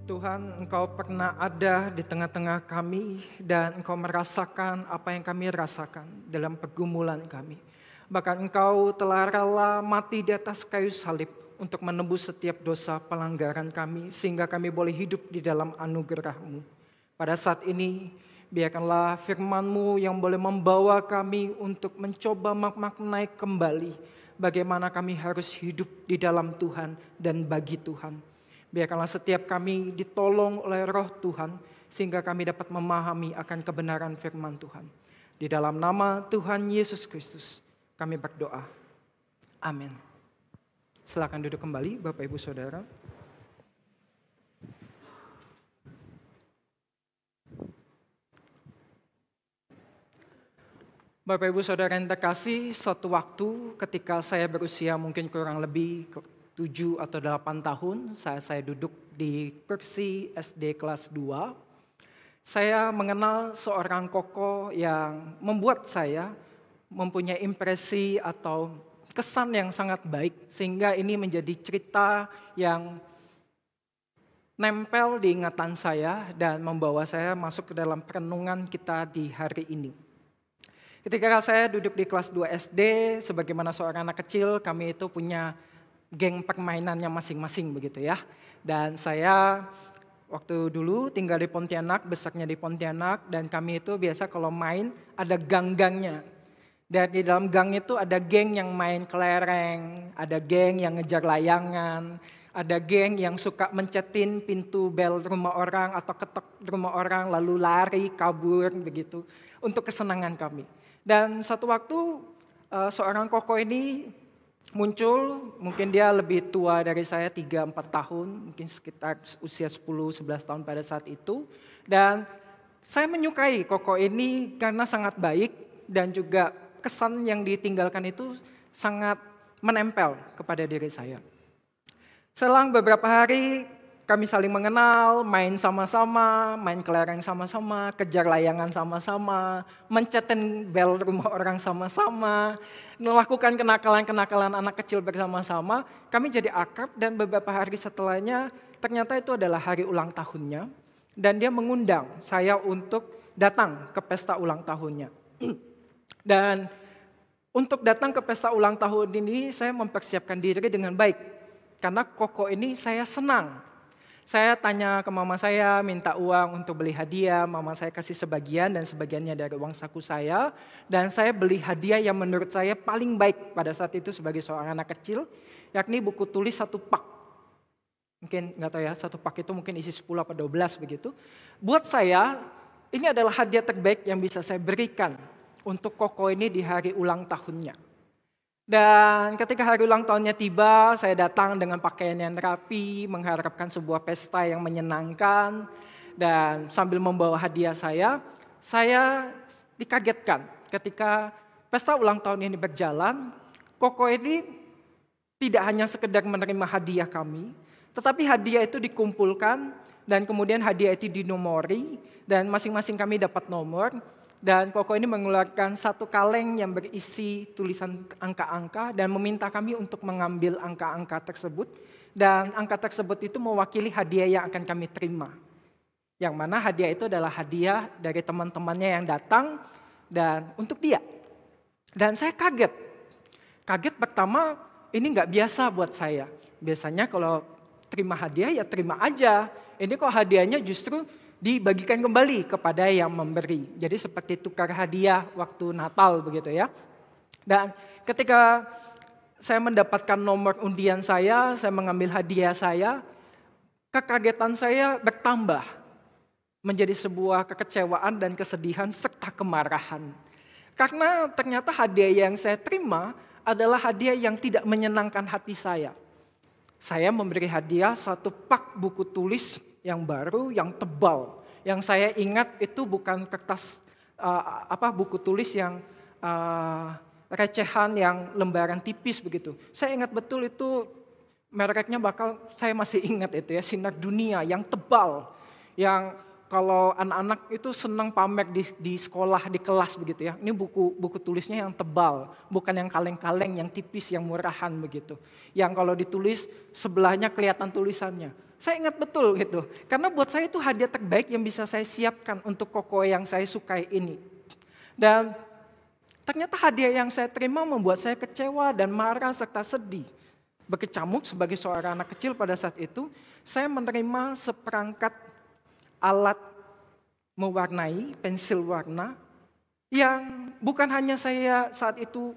Tuhan, Engkau pernah ada di tengah-tengah kami dan Engkau merasakan apa yang kami rasakan dalam pergumulan kami. Bahkan Engkau telah rela mati di atas kayu salib untuk menebus setiap dosa pelanggaran kami sehingga kami boleh hidup di dalam anugerah-Mu. Pada saat ini, biarkanlah firman-Mu yang boleh membawa kami untuk mencoba memaknai kembali bagaimana kami harus hidup di dalam Tuhan dan bagi Tuhan. Biarkanlah setiap kami ditolong oleh Roh Tuhan sehingga kami dapat memahami akan kebenaran firman Tuhan. Di dalam nama Tuhan Yesus Kristus kami berdoa. Amin. Silakan duduk kembali Bapak Ibu Saudara. Bapak Ibu Saudara yang terkasih, suatu waktu ketika saya berusia mungkin kurang lebih 7 atau 8 tahun, saya duduk di kursi SD kelas 2. Saya mengenal seorang koko yang membuat saya mempunyai impresi atau kesan yang sangat baik. Sehingga ini menjadi cerita yang nempel di ingatan saya dan membawa saya masuk ke dalam perenungan kita di hari ini. Ketika saya duduk di kelas 2 SD, sebagaimana seorang anak kecil, kami itu punya geng permainannya masing-masing begitu ya. Dan saya waktu dulu tinggal di Pontianak, besarnya di Pontianak, dan kami itu biasa kalau main ada gang-gangnya. Dan di dalam gang itu ada geng yang main kelereng, ada geng yang ngejar layangan, ada geng yang suka mencetin pintu bel rumah orang atau ketok rumah orang lalu lari, kabur begitu untuk kesenangan kami. Dan satu waktu seorang koko ini muncul, mungkin dia lebih tua dari saya 3-4 tahun, mungkin sekitar usia 10-11 tahun pada saat itu. Dan saya menyukai koko ini karena sangat baik dan juga kesan yang ditinggalkan itu sangat menempel kepada diri saya. Selang beberapa hari kami saling mengenal, main sama-sama, main kelereng sama-sama, kejar layangan sama-sama, mencetin bel rumah orang sama-sama, melakukan kenakalan-kenakalan anak kecil bersama-sama. Kami jadi akrab dan beberapa hari setelahnya ternyata itu adalah hari ulang tahunnya. Dan dia mengundang saya untuk datang ke pesta ulang tahunnya. Dan untuk datang ke pesta ulang tahun ini saya mempersiapkan diri dengan baik. Karena koko ini saya senang. Saya tanya ke mama saya, minta uang untuk beli hadiah. Mama saya kasih sebagian dan sebagiannya dari uang saku saya. Dan saya beli hadiah yang menurut saya paling baik pada saat itu sebagai seorang anak kecil. Yakni buku tulis 1 pak. Mungkin nggak tahu ya, 1 pak itu mungkin isi 10 atau 12 begitu. Buat saya, ini adalah hadiah terbaik yang bisa saya berikan untuk koko ini di hari ulang tahunnya. Dan ketika hari ulang tahunnya tiba, saya datang dengan pakaian yang rapi, mengharapkan sebuah pesta yang menyenangkan. Dan sambil membawa hadiah saya dikagetkan ketika pesta ulang tahun ini berjalan. Koko ini tidak hanya sekedar menerima hadiah kami, tetapi hadiah itu dikumpulkan dan kemudian hadiah itu dinomori dan masing-masing kami dapat nomor. Dan koko ini mengeluarkan 1 kaleng yang berisi tulisan angka-angka dan meminta kami untuk mengambil angka-angka tersebut. Dan angka tersebut itu mewakili hadiah yang akan kami terima. Yang mana hadiah itu adalah hadiah dari teman-temannya yang datang dan untuk dia. Dan saya kaget. Kaget pertama ini nggak biasa buat saya. Biasanya kalau terima hadiah ya terima aja. Ini kok hadiahnya justru dibagikan kembali kepada yang memberi. Jadi seperti tukar hadiah waktu Natal begitu ya. Dan ketika saya mendapatkan nomor undian saya mengambil hadiah saya, kekagetan saya bertambah menjadi sebuah kekecewaan dan kesedihan serta kemarahan. Karena ternyata hadiah yang saya terima adalah hadiah yang tidak menyenangkan hati saya. Saya memberi hadiah 1 pak buku tulis yang baru, yang tebal. Yang saya ingat itu bukan kertas buku tulis yang recehan, yang lembaran tipis begitu. Saya ingat betul itu mereknya saya masih ingat itu ya, Sinar Dunia yang tebal. Yang kalau anak-anak itu senang pamer di sekolah, di kelas begitu ya. Ini buku tulisnya yang tebal, bukan yang kaleng-kaleng, yang tipis, yang murahan begitu. Yang kalau ditulis sebelahnya kelihatan tulisannya. Saya ingat betul gitu. Karena buat saya itu hadiah terbaik yang bisa saya siapkan untuk koko yang saya sukai ini. Dan ternyata hadiah yang saya terima membuat saya kecewa dan marah serta sedih. Berkecamuk sebagai seorang anak kecil pada saat itu, saya menerima seperangkat alat mewarnai, pensil warna, yang bukan hanya saya saat itu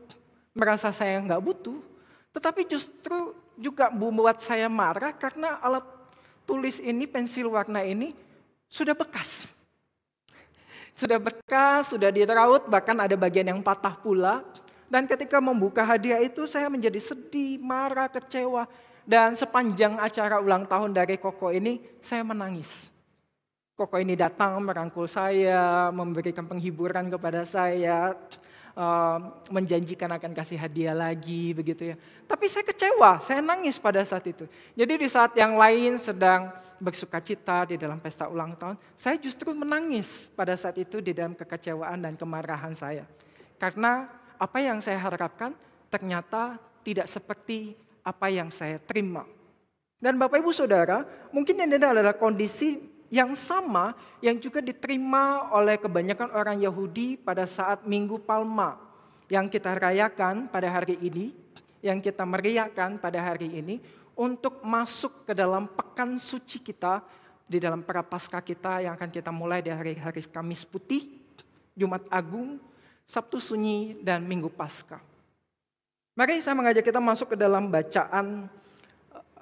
merasa saya nggak butuh, tetapi justru juga membuat saya marah karena alat tulis ini, pensil warna ini sudah bekas. Sudah bekas, sudah diraut, bahkan ada bagian yang patah pula. Dan ketika membuka hadiah itu saya menjadi sedih, marah, kecewa. Dan sepanjang acara ulang tahun dari Koko ini saya menangis. Koko ini datang merangkul saya, memberikan penghiburan kepada saya, menjanjikan akan kasih hadiah lagi begitu ya. Tapi saya kecewa, saya nangis pada saat itu. Jadi di saat yang lain sedang bersukacita di dalam pesta ulang tahun, saya justru menangis pada saat itu di dalam kekecewaan dan kemarahan saya. Karena apa yang saya harapkan ternyata tidak seperti apa yang saya terima. Dan Bapak Ibu Saudara, mungkin ini adalah kondisi yang sama yang juga diterima oleh kebanyakan orang Yahudi pada saat Minggu Palma yang kita rayakan pada hari ini, yang kita meriahkan pada hari ini untuk masuk ke dalam pekan suci kita di dalam prapaskah kita yang akan kita mulai dari hari Kamis Putih, Jumat Agung, Sabtu Sunyi, dan Minggu Paskah. Mari saya mengajak kita masuk ke dalam bacaan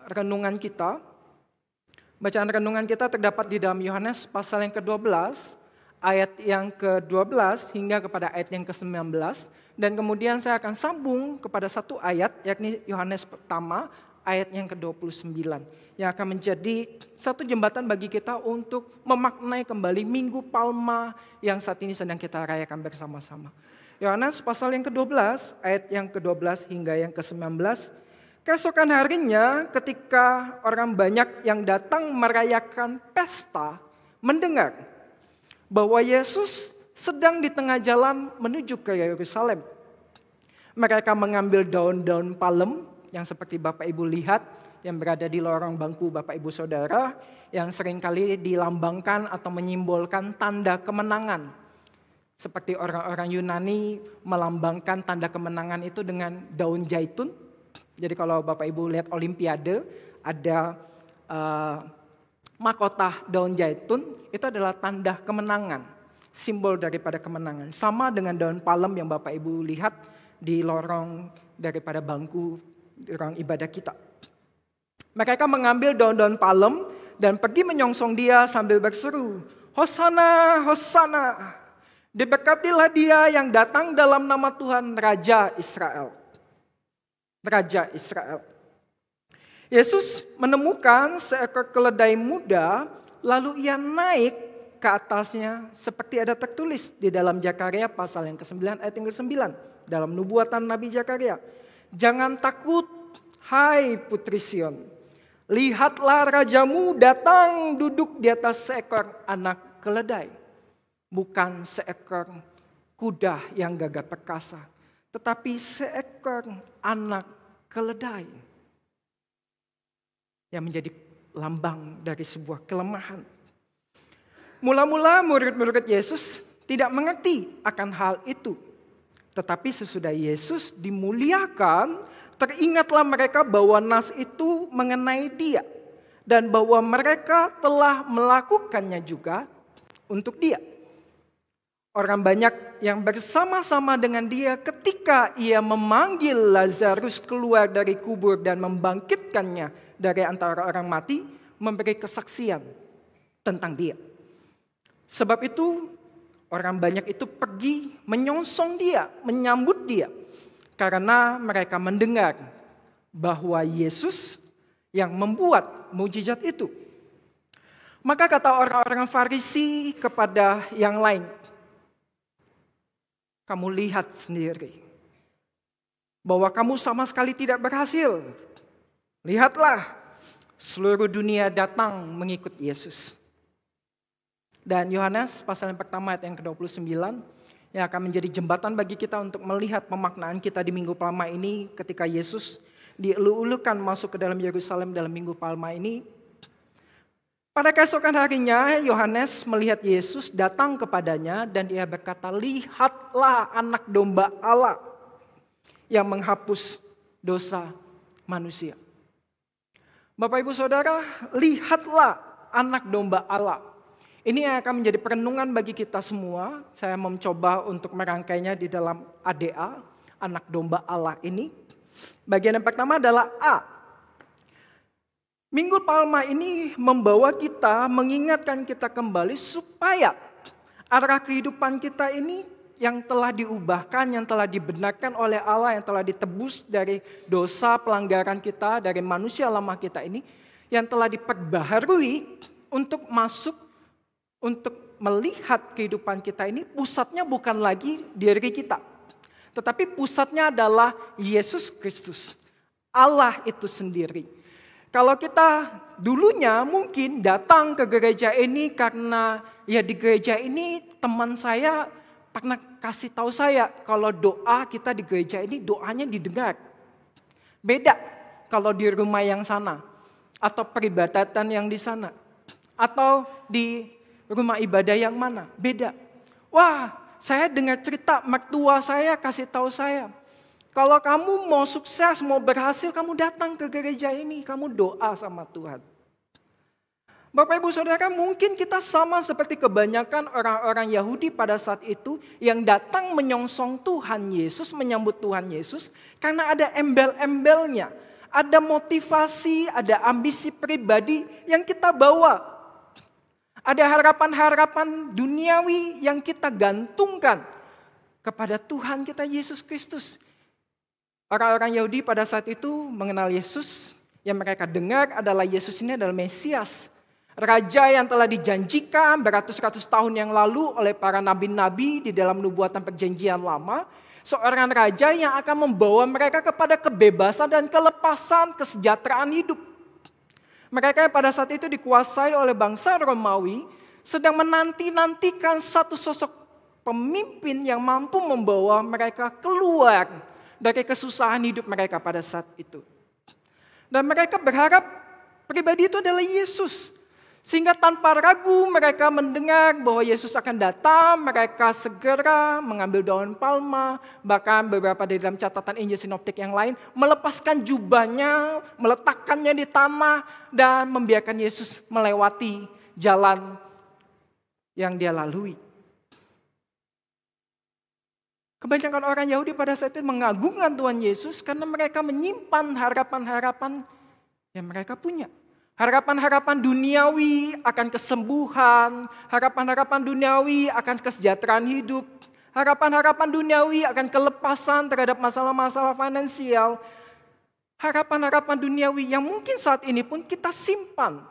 renungan kita. Bacaan renungan kita terdapat di dalam Yohanes pasal yang ke-12, ayat yang ke-12 hingga kepada ayat yang ke-19. Dan kemudian saya akan sambung kepada satu ayat, yakni Yohanes pertama, ayat yang ke-29. Yang akan menjadi satu jembatan bagi kita untuk memaknai kembali Minggu Palma yang saat ini sedang kita rayakan bersama-sama. Yohanes pasal yang ke-12, ayat yang ke-12 hingga yang ke-19. Keesokan harinya ketika orang banyak yang datang merayakan pesta mendengar bahwa Yesus sedang di tengah jalan menuju ke Yerusalem. Mereka mengambil daun-daun palem yang seperti Bapak Ibu lihat yang berada di lorong bangku Bapak Ibu Saudara yang seringkali dilambangkan atau menyimbolkan tanda kemenangan. Seperti orang-orang Yunani melambangkan tanda kemenangan itu dengan daun zaitun. Jadi kalau Bapak Ibu lihat Olimpiade, ada mahkota daun zaitun, itu adalah tanda kemenangan, simbol daripada kemenangan. Sama dengan daun palem yang Bapak Ibu lihat di lorong daripada bangku ruang ibadah kita. Mereka mengambil daun-daun palem dan pergi menyongsong dia sambil berseru, Hosana, Hosana, diberkatilah dia yang datang dalam nama Tuhan Raja Israel. Raja Israel. Yesus menemukan seekor keledai muda, lalu ia naik ke atasnya seperti ada tertulis di dalam Zakaria pasal yang ke-9 ayat yang ke-9 dalam nubuatan Nabi Zakaria. Jangan takut, hai putri Sion. Lihatlah rajamu datang duduk di atas seekor anak keledai. Bukan seekor kuda yang gagah perkasa, tetapi seekor anak keledai yang menjadi lambang dari sebuah kelemahan. Mula-mula murid-murid Yesus tidak mengerti akan hal itu. Tetapi sesudah Yesus dimuliakan, teringatlah mereka bahwa nas itu mengenai dia. Dan bahwa mereka telah melakukannya juga untuk dia. Orang banyak yang bersama-sama dengan dia ketika ia memanggil Lazarus keluar dari kubur dan membangkitkannya dari antara orang mati, memberi kesaksian tentang dia. Sebab itu orang banyak itu pergi menyongsong dia, menyambut dia. Karena mereka mendengar bahwa Yesus yang membuat mujizat itu. Maka kata orang-orang Farisi kepada yang lain, kamu lihat sendiri bahwa kamu sama sekali tidak berhasil. Lihatlah, seluruh dunia datang mengikut Yesus. Dan Yohanes pasal yang pertama ayat yang ke-29 yang akan menjadi jembatan bagi kita untuk melihat pemaknaan kita di Minggu Palma ini ketika Yesus dielu-elukan masuk ke dalam Yerusalem dalam Minggu Palma ini. Pada keesokan harinya, Yohanes melihat Yesus datang kepadanya dan dia berkata, "Lihatlah anak domba Allah yang menghapus dosa manusia." Bapak Ibu Saudara, lihatlah anak domba Allah. Ini yang akan menjadi perenungan bagi kita semua. Saya mencoba untuk merangkainya di dalam ADA, anak domba Allah ini. Bagian yang pertama adalah A. Minggu Palma ini membawa kita, mengingatkan kita kembali supaya arah kehidupan kita ini yang telah diubahkan, yang telah dibenarkan oleh Allah, yang telah ditebus dari dosa pelanggaran kita, dari manusia lama kita ini, yang telah diperbaharui untuk masuk, untuk melihat kehidupan kita ini, pusatnya bukan lagi diri kita. Tetapi pusatnya adalah Yesus Kristus, Allah itu sendiri. Kalau kita dulunya mungkin datang ke gereja ini karena ya di gereja ini teman saya pernah kasih tahu saya kalau doa kita di gereja ini doanya didengar. Beda kalau di rumah yang sana atau peribadatan yang di sana atau di rumah ibadah yang mana, beda. Wah, saya dengar cerita mertua saya kasih tahu saya, kalau kamu mau sukses, mau berhasil, kamu datang ke gereja ini, kamu doa sama Tuhan. Bapak Ibu Saudara, mungkin kita sama seperti kebanyakan orang-orang Yahudi pada saat itu yang datang menyongsong Tuhan Yesus, menyambut Tuhan Yesus karena ada embel-embelnya, ada motivasi, ada ambisi pribadi yang kita bawa. Ada harapan-harapan duniawi yang kita gantungkan kepada Tuhan kita Yesus Kristus. Orang-orang Yahudi pada saat itu mengenal Yesus, yang mereka dengar adalah Yesus ini adalah Mesias. Raja yang telah dijanjikan beratus-ratus tahun yang lalu oleh para nabi-nabi di dalam nubuatan perjanjian lama. Seorang raja yang akan membawa mereka kepada kebebasan dan kelepasan, kesejahteraan hidup. Mereka yang pada saat itu dikuasai oleh bangsa Romawi sedang menanti-nantikan satu sosok pemimpin yang mampu membawa mereka keluar dari kesusahan hidup mereka pada saat itu. Dan mereka berharap pribadi itu adalah Yesus. Sehingga tanpa ragu mereka mendengar bahwa Yesus akan datang, mereka segera mengambil daun palma, bahkan beberapa di dalam catatan Injil Sinoptik yang lain, melepaskan jubahnya, meletakkannya di tanah, dan membiarkan Yesus melewati jalan yang dia lalui. Kebanyakan orang Yahudi pada saat itu mengagungkan Tuhan Yesus karena mereka menyimpan harapan-harapan yang mereka punya. Harapan-harapan duniawi akan kesembuhan, harapan-harapan duniawi akan kesejahteraan hidup, harapan-harapan duniawi akan kelepasan terhadap masalah-masalah finansial, harapan-harapan duniawi yang mungkin saat ini pun kita simpan,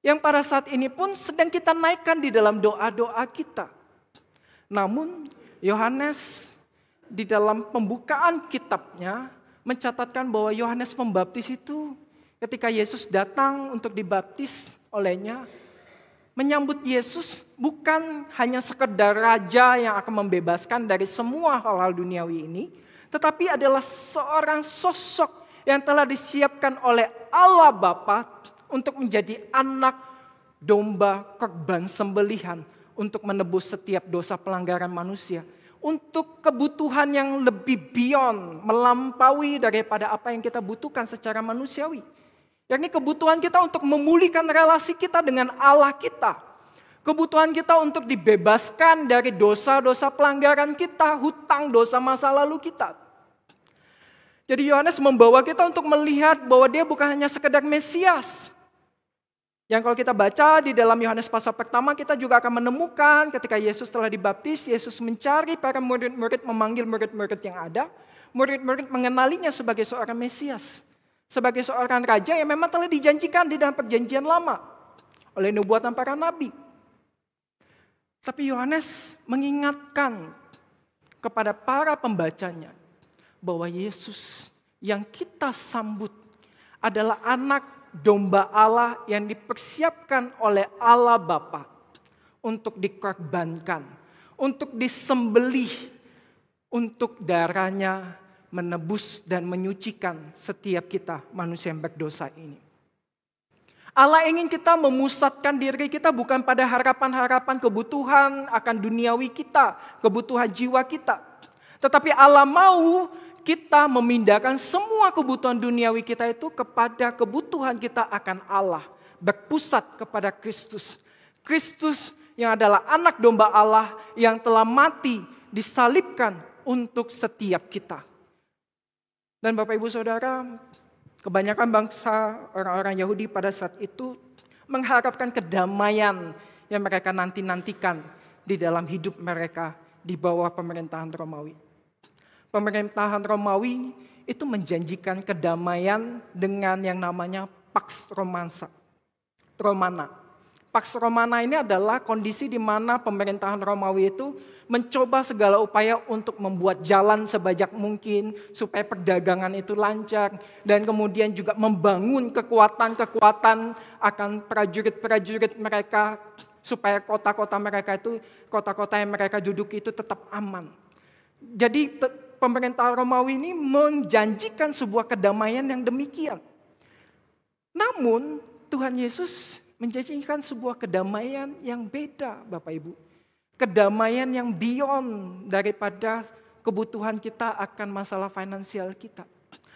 yang pada saat ini pun sedang kita naikkan di dalam doa-doa kita. Namun Yohanes di dalam pembukaan kitabnya mencatatkan bahwa Yohanes Pembaptis itu ketika Yesus datang untuk dibaptis olehnya, menyambut Yesus bukan hanya sekedar raja yang akan membebaskan dari semua hal-hal duniawi ini, tetapi adalah seorang sosok yang telah disiapkan oleh Allah Bapa untuk menjadi anak domba korban sembelihan untuk menebus setiap dosa pelanggaran manusia. Untuk kebutuhan yang lebih beyond, melampaui daripada apa yang kita butuhkan secara manusiawi. Yakni kebutuhan kita untuk memulihkan relasi kita dengan Allah kita. Kebutuhan kita untuk dibebaskan dari dosa-dosa pelanggaran kita, hutang dosa masa lalu kita. Jadi Yohanes membawa kita untuk melihat bahwa dia bukan hanya sekedar Mesias. Yang kalau kita baca di dalam Yohanes pasal pertama, kita juga akan menemukan ketika Yesus telah dibaptis, Yesus mencari para murid-murid, memanggil murid-murid yang ada. Murid-murid mengenalinya sebagai seorang Mesias. Sebagai seorang raja yang memang telah dijanjikan di dalam perjanjian lama oleh nubuatan para nabi. Tapi Yohanes mengingatkan kepada para pembacanya bahwa Yesus yang kita sambut adalah anak domba Allah yang dipersiapkan oleh Allah Bapa untuk dikorbankan, untuk disembelih, untuk darahnya menebus dan menyucikan setiap kita manusia yang berdosa ini. Allah ingin kita memusatkan diri kita bukan pada harapan-harapan kebutuhan akan duniawi kita, kebutuhan jiwa kita. Tetapi Allah mau kita memindahkan semua kebutuhan duniawi kita itu kepada kebutuhan kita akan Allah. Berpusat kepada Kristus. Kristus yang adalah anak domba Allah yang telah mati, disalibkan untuk setiap kita. Dan Bapak Ibu Saudara, kebanyakan bangsa orang-orang Yahudi pada saat itu mengharapkan kedamaian yang mereka nanti-nantikan di dalam hidup mereka di bawah pemerintahan Romawi. Pemerintahan Romawi itu menjanjikan kedamaian dengan yang namanya Pax Romana. Pax Romana ini adalah kondisi di mana pemerintahan Romawi itu mencoba segala upaya untuk membuat jalan sebajak mungkin supaya perdagangan itu lancar, dan kemudian juga membangun kekuatan-kekuatan akan prajurit-prajurit mereka supaya kota-kota mereka itu, kota-kota yang mereka duduki itu tetap aman. Jadi pemerintah Romawi ini menjanjikan sebuah kedamaian yang demikian. Namun Tuhan Yesus menjanjikan sebuah kedamaian yang beda, Bapak Ibu. Kedamaian yang beyond daripada kebutuhan kita akan masalah finansial kita.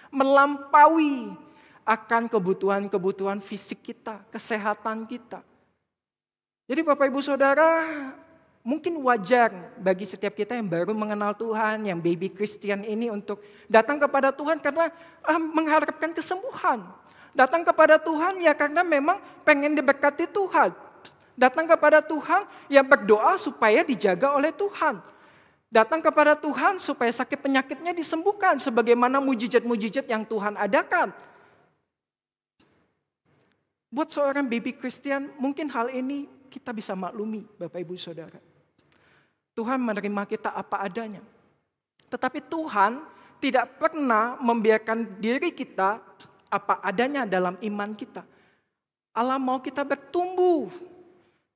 Melampaui akan kebutuhan-kebutuhan fisik kita, kesehatan kita. Jadi Bapak Ibu Saudara, mungkin wajar bagi setiap kita yang baru mengenal Tuhan, yang baby Christian ini untuk datang kepada Tuhan karena mengharapkan kesembuhan. Datang kepada Tuhan ya karena memang pengen diberkati Tuhan. Datang kepada Tuhan ya berdoa supaya dijaga oleh Tuhan. Datang kepada Tuhan supaya sakit penyakitnya disembuhkan sebagaimana mujizat-mujizat yang Tuhan adakan. Buat seorang baby Christian mungkin hal ini kita bisa maklumi, Bapak Ibu Saudara. Tuhan menerima kita apa adanya. Tetapi Tuhan tidak pernah membiarkan diri kita apa adanya dalam iman kita. Allah mau kita bertumbuh.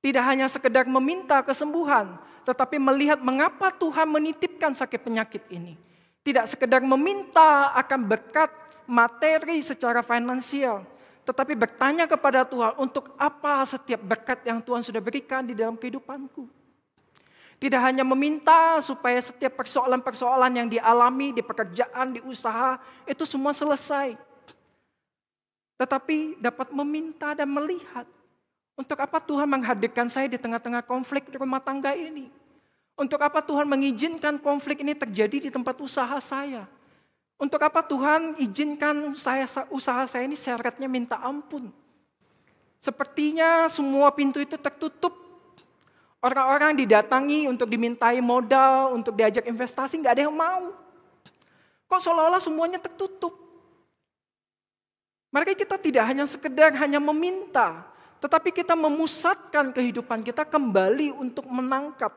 Tidak hanya sekedar meminta kesembuhan, tetapi melihat mengapa Tuhan menitipkan sakit penyakit ini. Tidak sekedar meminta akan berkat materi secara finansial, tetapi bertanya kepada Tuhan untuk apa setiap berkat yang Tuhan sudah berikan di dalam kehidupanku. Tidak hanya meminta supaya setiap persoalan-persoalan yang dialami di pekerjaan, di usaha, itu semua selesai. Tetapi dapat meminta dan melihat untuk apa Tuhan menghadirkan saya di tengah-tengah konflik rumah tangga ini. Untuk apa Tuhan mengizinkan konflik ini terjadi di tempat usaha saya. Untuk apa Tuhan izinkan usaha saya ini syaratnya minta ampun. Sepertinya semua pintu itu tertutup. Orang-orang didatangi untuk dimintai modal, untuk diajak investasi, nggak ada yang mau. Kok seolah-olah semuanya tertutup. Maka kita tidak hanya sekedar hanya meminta, tetapi kita memusatkan kehidupan kita kembali untuk menangkap.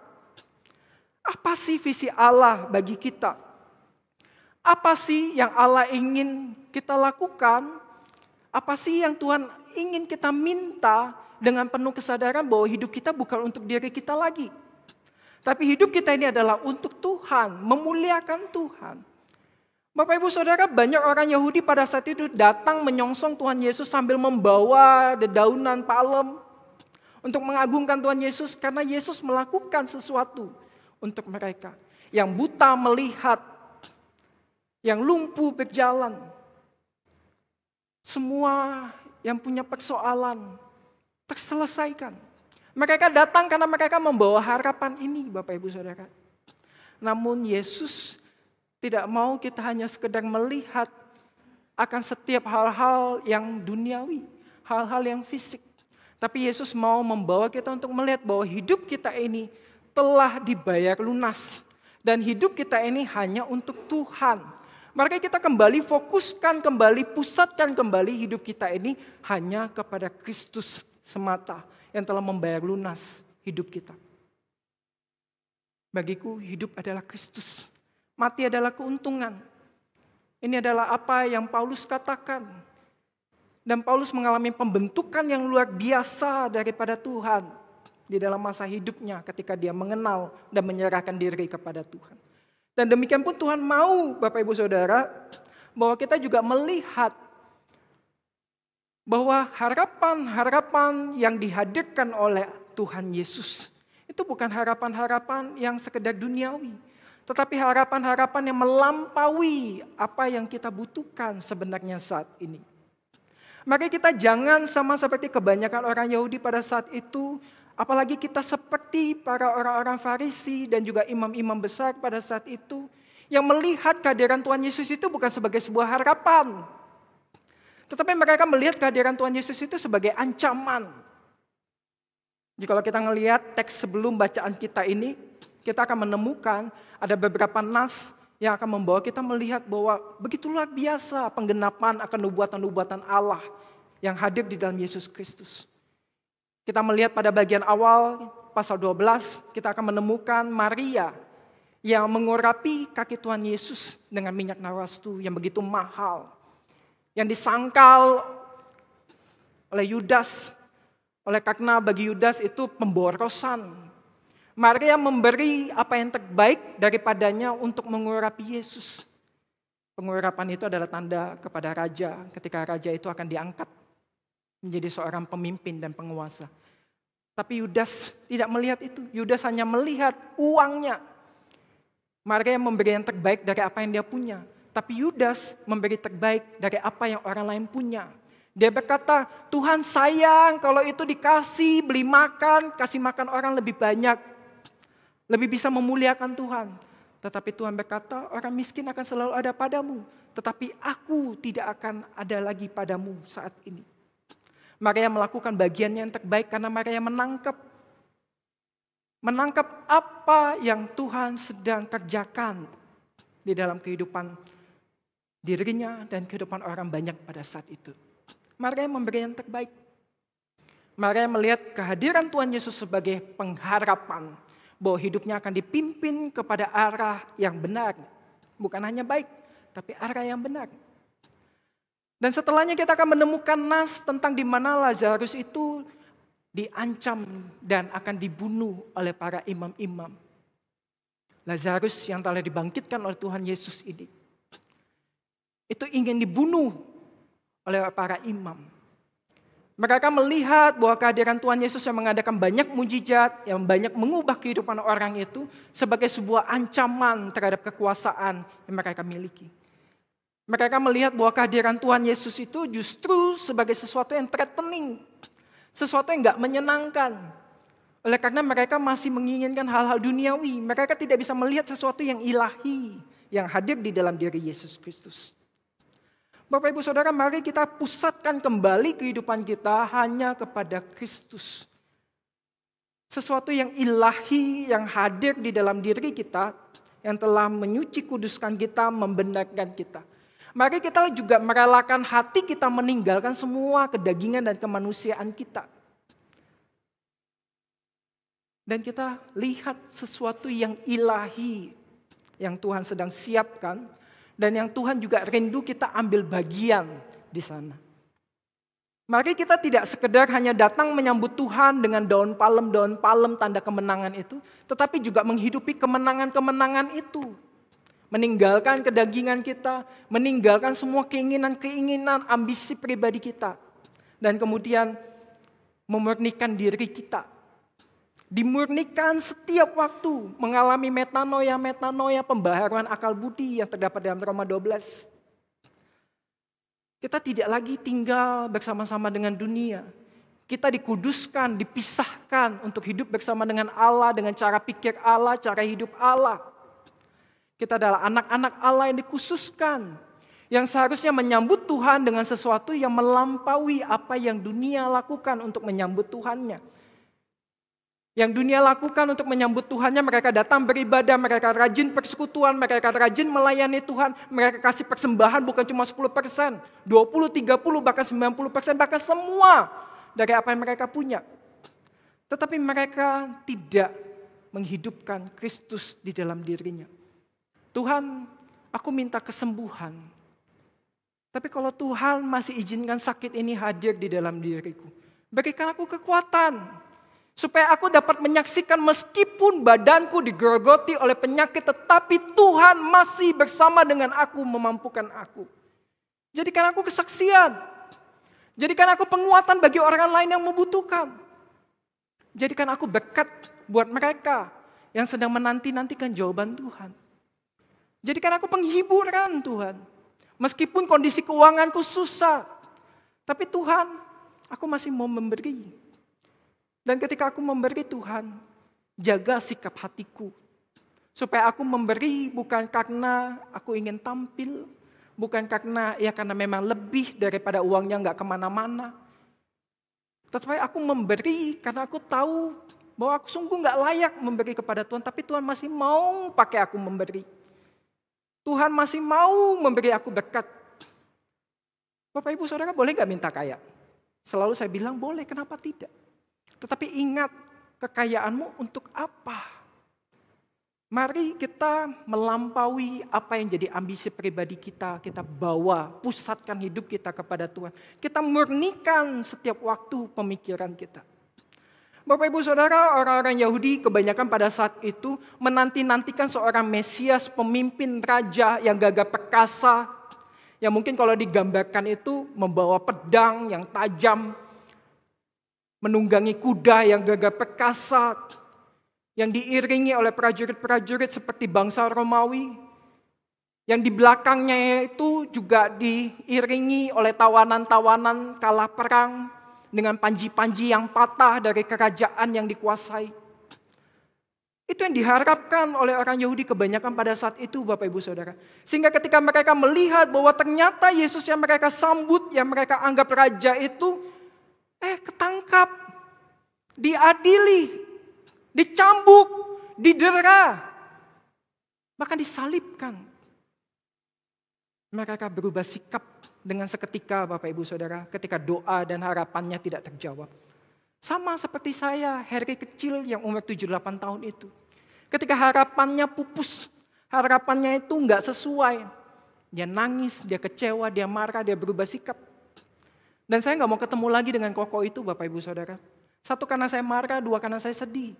Apa sih visi Allah bagi kita? Apa sih yang Allah ingin kita lakukan? Apa sih yang Tuhan ingin kita minta dengan penuh kesadaran bahwa hidup kita bukan untuk diri kita lagi. Tapi hidup kita ini adalah untuk Tuhan, memuliakan Tuhan. Bapak Ibu Saudara, banyak orang Yahudi pada saat itu datang menyongsong Tuhan Yesus sambil membawa dedaunan palem untuk mengagungkan Tuhan Yesus karena Yesus melakukan sesuatu untuk mereka. Yang buta melihat, yang lumpuh berjalan. Semua yang punya persoalan terselesaikan. Mereka datang karena mereka membawa harapan ini, Bapak Ibu Saudara. Namun Yesus tidak mau kita hanya sekedar melihat akan setiap hal-hal yang duniawi, hal-hal yang fisik. Tapi Yesus mau membawa kita untuk melihat bahwa hidup kita ini telah dibayar lunas. Dan hidup kita ini hanya untuk Tuhan. Maka kita kembali fokuskan, kembali pusatkan kembali hidup kita ini hanya kepada Kristus semata yang telah membayar lunas hidup kita. Bagiku hidup adalah Kristus. Mati adalah keuntungan. Ini adalah apa yang Paulus katakan. Dan Paulus mengalami pembentukan yang luar biasa daripada Tuhan di dalam masa hidupnya ketika dia mengenal dan menyerahkan diri kepada Tuhan. Dan demikian pun Tuhan mau, Bapak Ibu Saudara, bahwa kita juga melihat bahwa harapan-harapan yang dihadirkan oleh Tuhan Yesus itu bukan harapan-harapan yang sekedar duniawi, tetapi harapan-harapan yang melampaui apa yang kita butuhkan sebenarnya saat ini. Maka kita jangan sama seperti kebanyakan orang Yahudi pada saat itu, apalagi kita seperti para orang-orang Farisi dan juga imam-imam besar pada saat itu, yang melihat kehadiran Tuhan Yesus itu bukan sebagai sebuah harapan, tetapi mereka melihat kehadiran Tuhan Yesus itu sebagai ancaman. Jika kita melihat teks sebelum bacaan kita ini, kita akan menemukan ada beberapa nas yang akan membawa kita melihat bahwa begitu luar biasa penggenapan akan nubuatan-nubuatan Allah yang hadir di dalam Yesus Kristus. Kita melihat pada bagian awal pasal 12, kita akan menemukan Maria yang mengurapi kaki Tuhan Yesus dengan minyak narwastu yang begitu mahal, yang disangkal oleh Yudas, oleh karena bagi Yudas itu pemborosan. Maria memberi apa yang terbaik daripadanya untuk mengurapi Yesus. Pengurapan itu adalah tanda kepada raja ketika raja itu akan diangkat menjadi seorang pemimpin dan penguasa. Tapi Yudas tidak melihat itu. Yudas hanya melihat uangnya. Maria memberi yang terbaik dari apa yang dia punya. Tapi Yudas memberi terbaik dari apa yang orang lain punya. Dia berkata, Tuhan sayang kalau itu dikasih, beli makan, kasih makan orang lebih banyak. Lebih bisa memuliakan Tuhan. Tetapi Tuhan berkata, orang miskin akan selalu ada padamu. Tetapi aku tidak akan ada lagi padamu saat ini. Maria melakukan bagiannya yang terbaik karena Maria menangkap apa yang Tuhan sedang kerjakan di dalam kehidupan dirinya dan kehidupan orang banyak pada saat itu. Maria memberi yang terbaik. Maria melihat kehadiran Tuhan Yesus sebagai pengharapan bahwa hidupnya akan dipimpin kepada arah yang benar. Bukan hanya baik, tapi arah yang benar. Dan setelahnya kita akan menemukan nas tentang di mana Lazarus itu diancam dan akan dibunuh oleh para imam-imam. Lazarus yang telah dibangkitkan oleh Tuhan Yesus ini, itu ingin dibunuh oleh para imam. Mereka melihat bahwa kehadiran Tuhan Yesus yang mengadakan banyak mujizat, yang banyak mengubah kehidupan orang itu sebagai sebuah ancaman terhadap kekuasaan yang mereka miliki. Mereka melihat bahwa kehadiran Tuhan Yesus itu justru sebagai sesuatu yang threatening, sesuatu yang gak menyenangkan. Oleh karena mereka masih menginginkan hal-hal duniawi, mereka tidak bisa melihat sesuatu yang ilahi, yang hadir di dalam diri Yesus Kristus. Bapak Ibu Saudara, mari kita pusatkan kembali kehidupan kita hanya kepada Kristus. Sesuatu yang ilahi yang hadir di dalam diri kita, yang telah menyuci kuduskan kita, membenarkan kita. Mari kita juga merelakan hati kita meninggalkan semua kedagingan dan kemanusiaan kita. Dan kita lihat sesuatu yang ilahi yang Tuhan sedang siapkan. Dan yang Tuhan juga rindu kita ambil bagian di sana. Mari kita tidak sekedar hanya datang menyambut Tuhan dengan daun palem tanda kemenangan itu. Tetapi juga menghidupi kemenangan-kemenangan itu. Meninggalkan kedagingan kita, meninggalkan semua keinginan-keinginan, ambisi pribadi kita. Dan kemudian memurnikan diri kita. Dimurnikan setiap waktu, mengalami metanoia, pembaharuan akal budi yang terdapat dalam Roma 12. Kita tidak lagi tinggal bersama-sama dengan dunia. Kita dikuduskan, dipisahkan untuk hidup bersama dengan Allah, dengan cara pikir Allah, cara hidup Allah. Kita adalah anak-anak Allah yang dikhususkan, yang seharusnya menyambut Tuhan dengan sesuatu yang melampaui apa yang dunia lakukan untuk menyambut Tuhannya. Yang dunia lakukan untuk menyambut Tuhannya, mereka datang beribadah, mereka rajin persekutuan, mereka rajin melayani Tuhan, mereka kasih persembahan bukan cuma 10%, 20, 30, bahkan 90%, bahkan semua dari apa yang mereka punya. Tetapi mereka tidak menghidupkan Kristus di dalam dirinya. Tuhan, aku minta kesembuhan. Tapi kalau Tuhan masih izinkan sakit ini hadir di dalam diriku, berikan aku kekuatan. Supaya aku dapat menyaksikan meskipun badanku digerogoti oleh penyakit, tetapi Tuhan masih bersama dengan aku, memampukan aku. Jadikan aku kesaksian. Jadikan aku penguatan bagi orang lain yang membutuhkan. Jadikan aku berkat buat mereka yang sedang menanti-nantikan jawaban Tuhan. Jadikan aku penghiburan Tuhan. Meskipun kondisi keuanganku susah, tapi Tuhan, aku masih mau memberi. Dan ketika aku memberi Tuhan, jaga sikap hatiku. Supaya aku memberi bukan karena aku ingin tampil, bukan karena memang lebih daripada uangnya nggak kemana-mana. Tetapi aku memberi karena aku tahu bahwa aku sungguh nggak layak memberi kepada Tuhan, tapi Tuhan masih mau pakai aku memberi. Tuhan masih mau memberi aku berkat. Bapak Ibu Saudara boleh gak minta kaya? Selalu saya bilang boleh, kenapa tidak? Tetapi ingat, kekayaanmu untuk apa? Mari kita melampaui apa yang jadi ambisi pribadi kita. Kita bawa, pusatkan hidup kita kepada Tuhan. Kita murnikan setiap waktu pemikiran kita. Bapak Ibu Saudara, orang-orang Yahudi kebanyakan pada saat itu menanti-nantikan seorang Mesias, pemimpin raja yang gagah perkasa. Yang mungkin kalau digambarkan itu membawa pedang yang tajam, menunggangi kuda yang gagah perkasa, yang diiringi oleh prajurit-prajurit seperti bangsa Romawi. Yang di belakangnya itu juga diiringi oleh tawanan-tawanan kalah perang, dengan panji-panji yang patah dari kerajaan yang dikuasai. Itu yang diharapkan oleh orang Yahudi kebanyakan pada saat itu, Bapak Ibu Saudara. Sehingga ketika mereka melihat bahwa ternyata Yesus yang mereka sambut, yang mereka anggap raja itu, ketangkap, diadili, dicambuk, didera, bahkan disalibkan. Mereka berubah sikap dengan seketika, Bapak Ibu Saudara, ketika doa dan harapannya tidak terjawab. Sama seperti saya, Harry kecil yang umur 7-8 tahun itu. Ketika harapannya pupus, harapannya itu enggak sesuai. Dia nangis, dia kecewa, dia marah, dia berubah sikap. Dan saya enggak mau ketemu lagi dengan Koko itu, Bapak Ibu Saudara. Satu, karena saya marah, dua, karena saya sedih.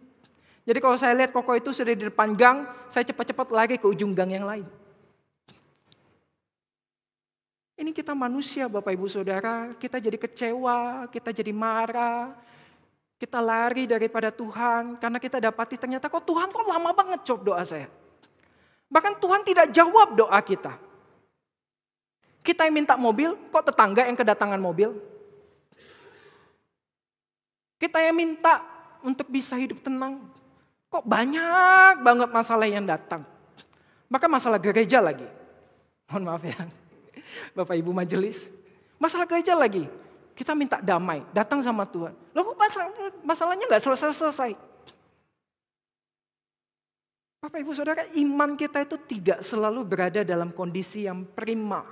Jadi kalau saya lihat Koko itu sudah di depan gang, saya cepat-cepat lari ke ujung gang yang lain. Ini kita manusia, Bapak Ibu Saudara, kita jadi kecewa, kita jadi marah, kita lari daripada Tuhan, karena kita dapati ternyata kok Tuhan kok lama banget jawab doa saya. Bahkan Tuhan tidak jawab doa kita. Kita yang minta mobil, kok tetangga yang kedatangan mobil. Kita yang minta untuk bisa hidup tenang, kok banyak banget masalah yang datang. Bahkan masalah gereja lagi. Mohon maaf ya. Bapak Ibu majelis, masalah gereja lagi, kita minta damai, datang sama Tuhan. Loh kok masalahnya gak selesai-selesai? Bapak Ibu Saudara, iman kita itu tidak selalu berada dalam kondisi yang prima.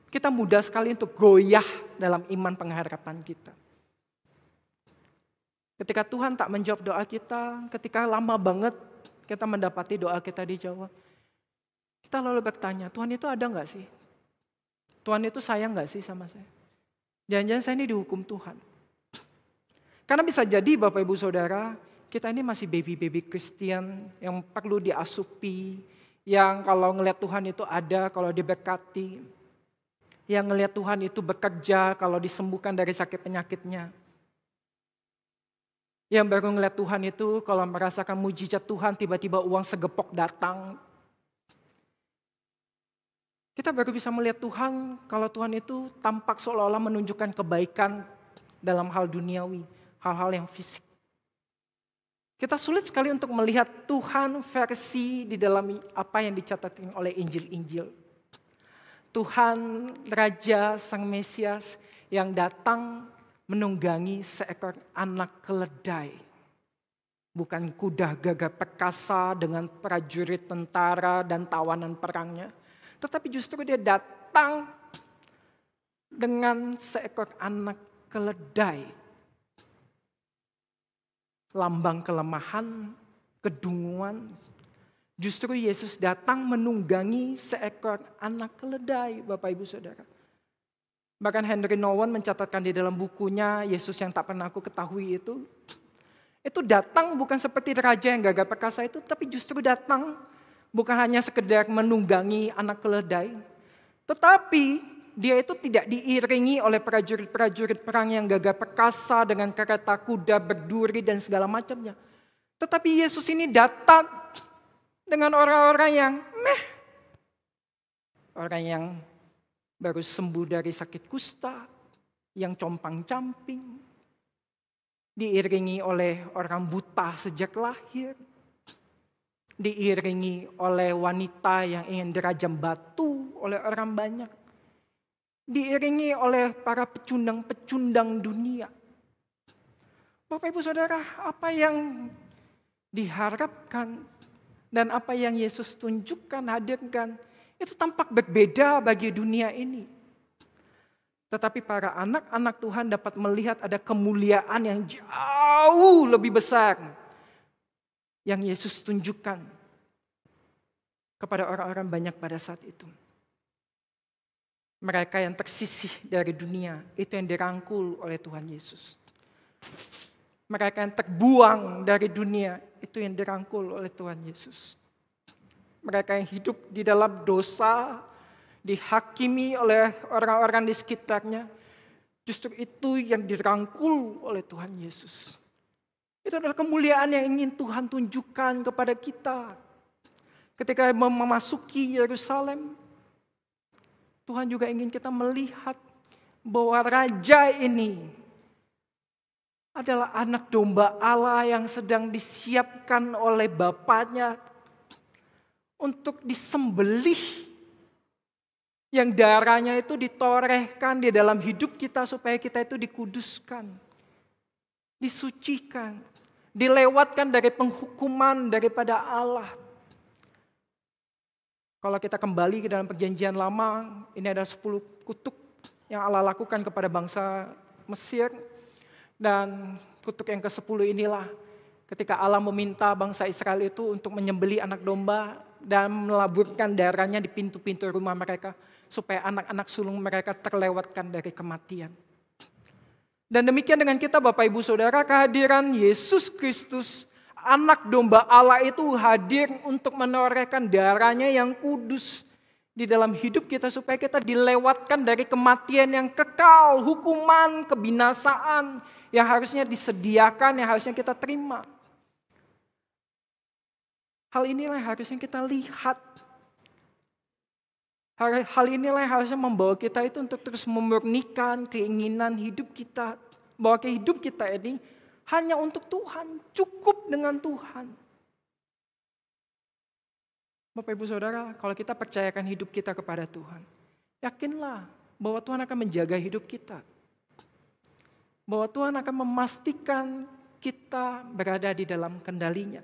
Kita mudah sekali untuk goyah dalam iman pengharapan kita. Ketika Tuhan tak menjawab doa kita, ketika lama banget kita mendapati doa kita dijawab, kita lalu bertanya, Tuhan itu ada gak sih? Tuhan itu sayang gak sih sama saya? Jangan-jangan saya ini dihukum Tuhan. Karena bisa jadi Bapak Ibu Saudara, kita ini masih baby-baby Kristen yang perlu diasupi, yang kalau ngelihat Tuhan itu ada, kalau diberkati, yang ngelihat Tuhan itu bekerja, kalau disembuhkan dari sakit penyakitnya. Yang baru ngelihat Tuhan itu kalau merasakan mujizat Tuhan, tiba-tiba uang segepok datang. Kita baru bisa melihat Tuhan kalau Tuhan itu tampak seolah-olah menunjukkan kebaikan dalam hal duniawi, hal-hal yang fisik. Kita sulit sekali untuk melihat Tuhan versi di dalam apa yang dicatatkan oleh Injil-Injil. Tuhan Raja Sang Mesias yang datang menunggangi seekor anak keledai. Bukan kuda gagah perkasa dengan prajurit tentara dan tawanan perangnya. Tetapi justru dia datang dengan seekor anak keledai. Lambang kelemahan, kedunguan. Justru Yesus datang menunggangi seekor anak keledai, Bapak Ibu Saudara. Bahkan Henry Nouwen mencatatkan di dalam bukunya Yesus yang tak pernah aku ketahui itu datang bukan seperti raja yang gagah perkasa itu, tapi justru datang bukan hanya sekedar menunggangi anak keledai, tetapi dia itu tidak diiringi oleh prajurit-prajurit perang yang gagah perkasa dengan kereta kuda berduri dan segala macamnya. Tetapi Yesus ini datang dengan orang-orang yang orang yang baru sembuh dari sakit kusta, yang compang-camping, diiringi oleh orang buta sejak lahir, diiringi oleh wanita yang ingin dirajam batu oleh orang banyak, diiringi oleh para pecundang-pecundang dunia. Bapak Ibu Saudara, apa yang diharapkan dan apa yang Yesus tunjukkan, hadirkan, itu tampak berbeda bagi dunia ini. Tetapi para anak-anak Tuhan dapat melihat ada kemuliaan yang jauh lebih besar yang Yesus tunjukkan kepada orang-orang banyak pada saat itu. Mereka yang tersisih dari dunia, itu yang dirangkul oleh Tuhan Yesus. Mereka yang terbuang dari dunia, itu yang dirangkul oleh Tuhan Yesus. Mereka yang hidup di dalam dosa, dihakimi oleh orang-orang di sekitarnya, justru itu yang dirangkul oleh Tuhan Yesus. Itu adalah kemuliaan yang ingin Tuhan tunjukkan kepada kita. Ketika memasuki Yerusalem, Tuhan juga ingin kita melihat bahwa Raja ini adalah anak domba Allah yang sedang disiapkan oleh Bapaknya untuk disembelih, yang darahnya itu ditorehkan di dalam hidup kita supaya kita itu dikuduskan, disucikan, dilewatkan dari penghukuman daripada Allah. Kalau kita kembali ke dalam perjanjian lama, ini ada 10 kutuk yang Allah lakukan kepada bangsa Mesir. Dan kutuk yang ke-10 inilah ketika Allah meminta bangsa Israel itu untuk menyembelih anak domba dan melaburkan darahnya di pintu-pintu rumah mereka supaya anak-anak sulung mereka terlewatkan dari kematian. Dan demikian dengan kita Bapak Ibu Saudara, kehadiran Yesus Kristus, anak domba Allah itu hadir untuk menorehkan darahnya yang kudus di dalam hidup kita supaya kita dilewatkan dari kematian yang kekal, hukuman, kebinasaan yang harusnya disediakan, yang harusnya kita terima. Hal inilah yang harusnya kita lihat. Hal inilah yang harusnya membawa kita itu untuk terus memurnikan keinginan hidup kita. Bahwa hidup kita ini hanya untuk Tuhan, cukup dengan Tuhan. Bapak Ibu Saudara, kalau kita percayakan hidup kita kepada Tuhan, yakinlah bahwa Tuhan akan menjaga hidup kita. Bahwa Tuhan akan memastikan kita berada di dalam kendalinya.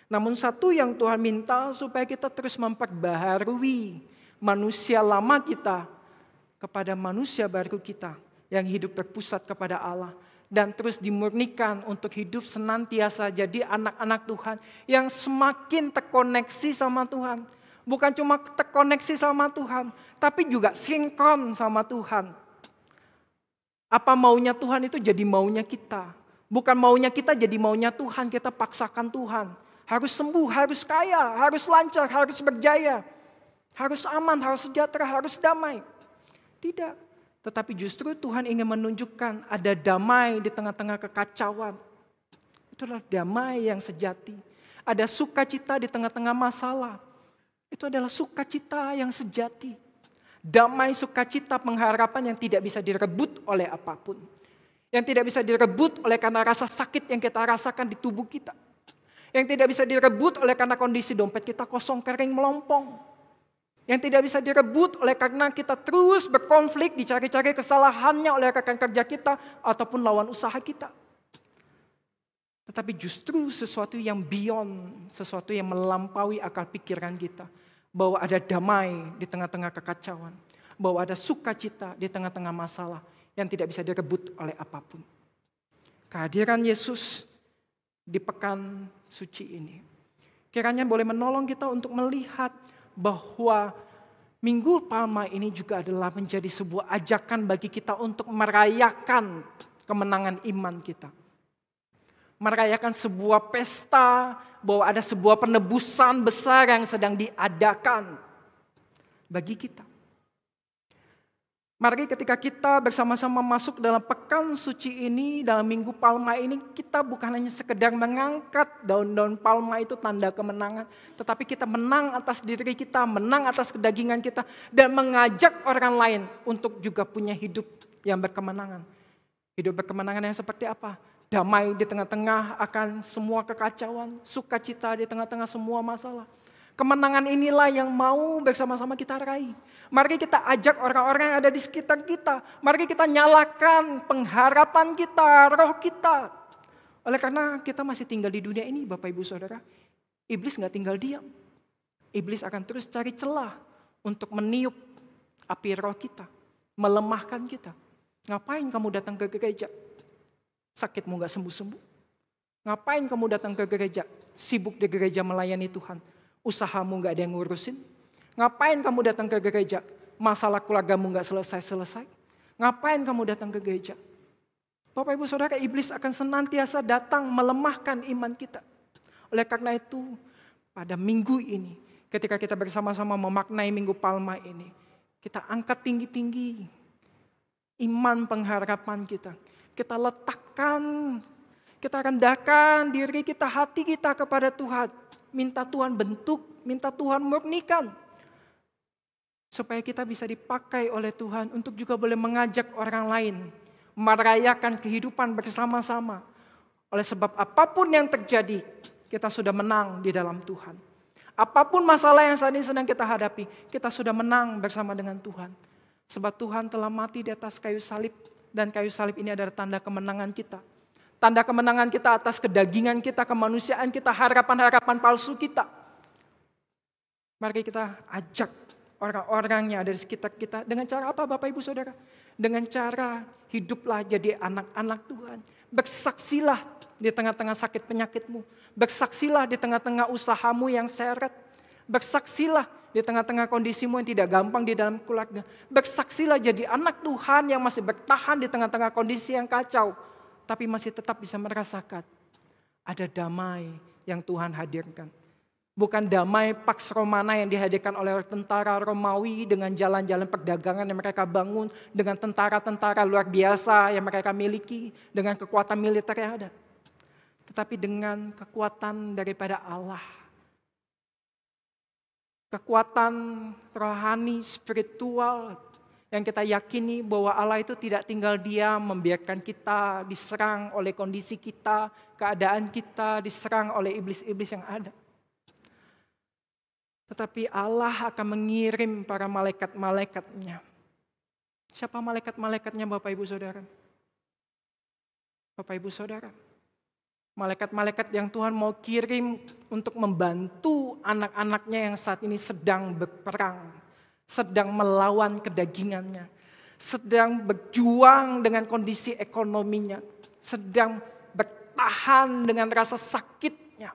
Namun satu yang Tuhan minta supaya kita terus memperbaharui manusia lama kita kepada manusia baru kita yang hidup berpusat kepada Allah. Dan terus dimurnikan untuk hidup senantiasa jadi anak-anak Tuhan yang semakin terkoneksi sama Tuhan. Bukan cuma terkoneksi sama Tuhan, tapi juga sinkron sama Tuhan. Apa maunya Tuhan itu jadi maunya kita. Bukan maunya kita jadi maunya Tuhan, kita paksakan Tuhan. Harus sembuh, harus kaya, harus lancar, harus berjaya. Harus aman, harus sejahtera, harus damai. Tidak. Tetapi justru Tuhan ingin menunjukkan ada damai di tengah-tengah kekacauan. Itulah damai yang sejati. Ada sukacita di tengah-tengah masalah. Itu adalah sukacita yang sejati. Damai, sukacita, pengharapan yang tidak bisa direbut oleh apapun. Yang tidak bisa direbut oleh karena rasa sakit yang kita rasakan di tubuh kita. Yang tidak bisa direbut oleh karena kondisi dompet kita kosong, kering, melompong. Yang tidak bisa direbut oleh karena kita terus berkonflik, dicari-cari kesalahannya oleh rekan kerja kita ataupun lawan usaha kita. Tetapi justru sesuatu yang beyond, sesuatu yang melampaui akal pikiran kita. Bahwa ada damai di tengah-tengah kekacauan. Bahwa ada sukacita di tengah-tengah masalah yang tidak bisa direbut oleh apapun. Kehadiran Yesus di pekan suci ini kiranya boleh menolong kita untuk melihat bahwa Minggu Palma ini juga adalah menjadi sebuah ajakan bagi kita untuk merayakan kemenangan iman kita. Merayakan sebuah pesta bahwa ada sebuah penebusan besar yang sedang diadakan bagi kita. Mari ketika kita bersama-sama masuk dalam pekan suci ini, dalam Minggu Palma ini, kita bukan hanya sekedar mengangkat daun-daun palma itu tanda kemenangan, tetapi kita menang atas diri kita, menang atas kedagingan kita, dan mengajak orang lain untuk juga punya hidup yang berkemenangan. Hidup berkemenangan yang seperti apa? Damai di tengah-tengah akan semua kekacauan, sukacita di tengah-tengah semua masalah. Kemenangan inilah yang mau bersama-sama kita raih. Mari kita ajak orang-orang yang ada di sekitar kita. Mari kita nyalakan pengharapan kita, roh kita. Oleh karena kita masih tinggal di dunia ini, Bapak Ibu Saudara. Iblis gak tinggal diam. Iblis akan terus cari celah untuk meniup api roh kita. Melemahkan kita. Ngapain kamu datang ke gereja? Sakitmu gak sembuh-sembuh? Ngapain kamu datang ke gereja? Sibuk di gereja melayani Tuhan. Usahamu gak ada yang ngurusin. Ngapain kamu datang ke gereja? Masalah keluargamu gak selesai-selesai. Ngapain kamu datang ke gereja? Bapak Ibu Saudara, iblis akan senantiasa datang melemahkan iman kita. Oleh karena itu, pada minggu ini, ketika kita bersama-sama memaknai Minggu Palma ini, kita angkat tinggi-tinggi iman pengharapan kita. Kita letakkan, kita rendahkan diri kita, hati kita kepada Tuhan. Minta Tuhan bentuk, minta Tuhan murnikan. Supaya kita bisa dipakai oleh Tuhan untuk juga boleh mengajak orang lain. Merayakan kehidupan bersama-sama. Oleh sebab apapun yang terjadi, kita sudah menang di dalam Tuhan. Apapun masalah yang saat ini sedang kita hadapi, kita sudah menang bersama dengan Tuhan. Sebab Tuhan telah mati di atas kayu salib. Dan kayu salib ini adalah tanda kemenangan kita. Tanda kemenangan kita atas kedagingan kita, kemanusiaan kita, harapan-harapan palsu kita. Mari kita ajak orang-orang yang ada di sekitar kita. Dengan cara apa Bapak Ibu Saudara? Dengan cara hiduplah jadi anak-anak Tuhan. Bersaksilah di tengah-tengah sakit penyakitmu. Bersaksilah di tengah-tengah usahamu yang seret. Bersaksilah di tengah-tengah kondisimu yang tidak gampang di dalam keluarga. Bersaksilah jadi anak Tuhan yang masih bertahan di tengah-tengah kondisi yang kacau. Tapi masih tetap bisa merasakan ada damai yang Tuhan hadirkan. Bukan damai Pax Romana yang dihadirkan oleh tentara Romawi dengan jalan-jalan perdagangan yang mereka bangun, dengan tentara-tentara luar biasa yang mereka miliki, dengan kekuatan militer yang ada. Tetapi dengan kekuatan daripada Allah. Kekuatan rohani, spiritual, yang kita yakini bahwa Allah itu tidak tinggal diam membiarkan kita diserang oleh kondisi kita, keadaan kita, diserang oleh iblis-iblis yang ada. Tetapi Allah akan mengirim para malaikat-malaikatnya. Siapa malaikat-malaikatnya Bapak Ibu Saudara? Bapak Ibu Saudara. Malaikat-malaikat yang Tuhan mau kirim untuk membantu anak-anaknya yang saat ini sedang berperang. Sedang melawan kedagingannya. Sedang berjuang dengan kondisi ekonominya. Sedang bertahan dengan rasa sakitnya.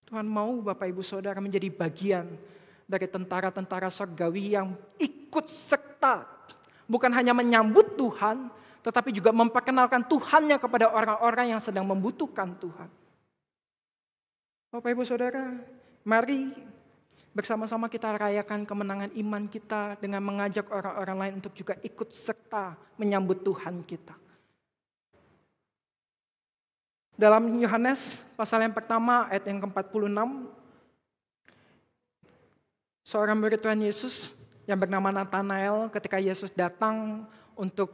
Tuhan mau Bapak Ibu Saudara menjadi bagian dari tentara-tentara surgawi yang ikut serta. Bukan hanya menyambut Tuhan, tetapi juga memperkenalkan Tuhannya kepada orang-orang yang sedang membutuhkan Tuhan. Bapak Ibu Saudara, mari bersama-sama kita rayakan kemenangan iman kita dengan mengajak orang-orang lain untuk juga ikut serta menyambut Tuhan kita. Dalam Yohanes pasal yang pertama ayat yang ke-46, seorang murid Tuhan Yesus yang bernama Nathanael ketika Yesus datang untuk